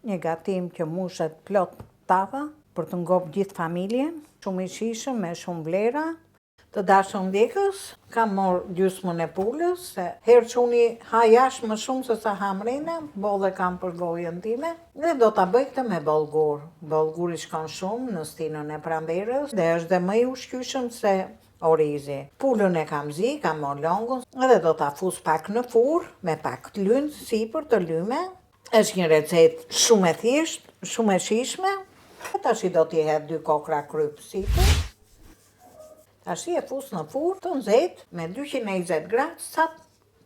një gatim që mushet plot tava për të ngopë gjithë familjen, shumë i shishëm me shumë vlera. Të dashur ndjekës, kam marrë gjysmën e pulës, se herë që unë ha jashtë më shumë se sa ha mrena, bolle kam për gojën time, dhe do ta bëj këtë me bollgur. Bollguri shkon shumë në stinën e pranverës dhe është dhe më i ushqyeshëm se orizi. Pulën e kam zi, kam marrë longun, edhe do ta fus pak në furrë me pak lyn sipër të lyme. Është një recetë shumë e thjeshtë, shumë e shijshme. Tashi do t'i hedh 2 kokra kryp sipër. Tashi e fus në furrë të nxehtë me 220 gradë sa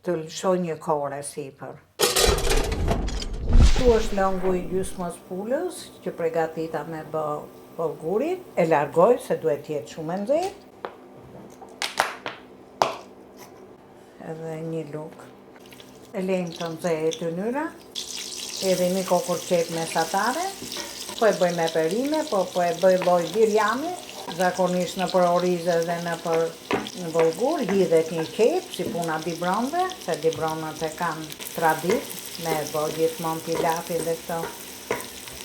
të lëshoj një kore sipër. Ktu është longu i gjysmës pulës që përgatita me bë bollgurin. E largoj se duhet të jetë shumë e nxehtë. Edhe një lugë. E lejmë të nxehet ynyra. Edhe një kokër qep mesatare. Po e bëj me perime, po e bëj lloj birjami. Zakonisht në për orize dhe në për bollgur, hidhet një qep, si puna dibronëve, se dibronët e kanë tradit, me bë gjithmonë pilafin dhe këto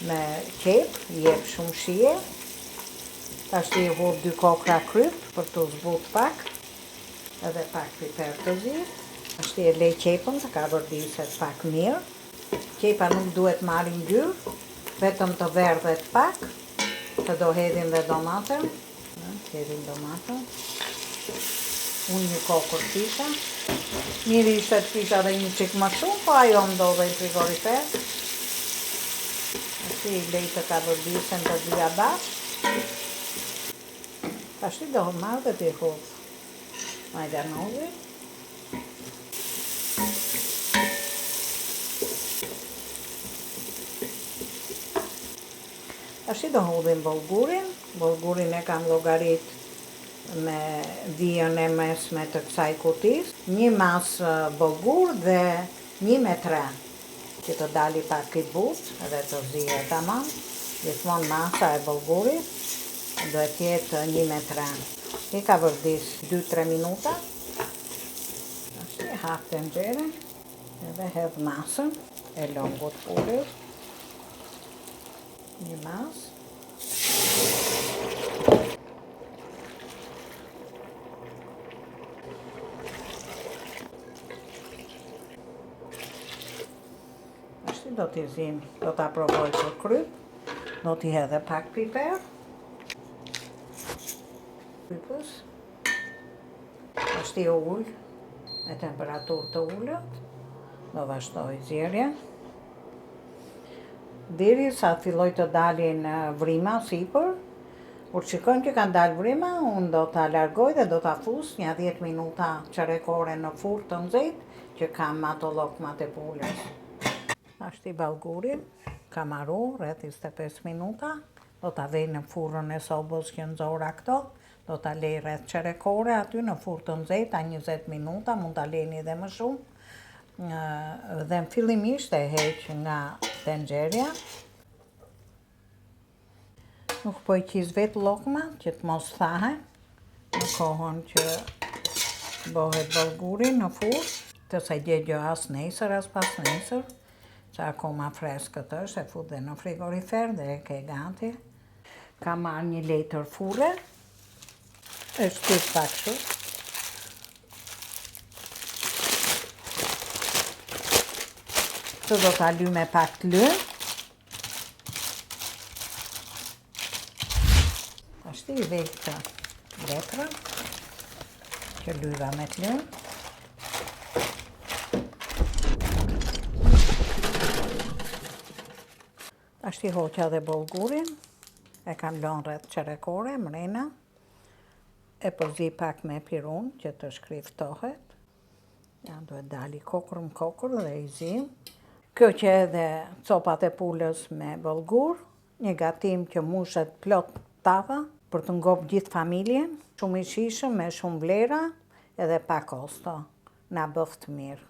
me qep, jep shumë shije. Tashi i hudh 2 kokra kryp për të zbut pak, edhe pak piper të zi. Tashi e lej qepën se ka vërdiset pak mirë. Qepa nuk duhet marrë ngjyrë, vetëm të verdhet pak, të do hedhim dhe domatën. Hedhim domatën. Unë një kokër kisha. Mirë ishte të kisha dhe një qik më shumë, po ajo ndodhe në frigorifer. Tashi i lej të ka vërdisen të dyja bashkë. Tashi do marrë dhe t'i hudh majdanozin. Tashi do hodhim bollgurin. Bollgurin e kam llogarit me vijën e mesme të kësaj kutis. Një mas bollgur dhe 1/3, që të dali pak i butë edhe të zihet tamam. Gjithmonë masa e bollgurit duhet jetë 1/3. I ka vërdis 2-3 minuta. Tashi hap tenxherën edhe hedh masën e longut pulës. Një mas. Tashi do t'i zim, do t'a provoj për kryp, do t'i hedhe pak piper. Krypës. Tashi ull me temperaturë të ullët, do vazhdoj zjerjen. Deri sa filloj të dalin vrima sipër, kur shikojmë që kanë dalë vrima, unë do t'a largoj dhe do t'a fus një 10 minuta çerekore në furrë të nxehtë, që kam ato llokmat e pulës. Tashi bollgurin ka marru rreth 25 minuta, do t'a vej në furrën e sobës që nxora këto, do t'a lej rreth çerekore aty në furrë të nxehtë, 20 minuta, mund t'a lejni edhe më shumë. Dhe në fillimisht e heq nga tenxherja. Nuk po i qis vetë llokma që të mos thahen në kohën që bëhet bollguri në furrë, të sa gjegjo as nesër as pas nesër, që akoma freskët është, e fut dhe në frigorifer dhe e ke gati. Ka marrë një letër furre, e shtyp pak shumë. Këtë do t'a ly me pak lyn. Tashi i vej këtë letrën që lyva me lyn. Tashi hoqa dhe bollgurin, e kam lënë rreth çerekore, mrena. E përzi pak me pirun që të shkriftohet. Ja, duhet dali kokër më kokër dhe i zim. Kjo që edhe copat e pulës me bollgur, një gatim që mushet plot tava për të ngopë gjithë familjen, shumë i shijshëm me shumë vlera edhe pa kosto. Na bëft mirë.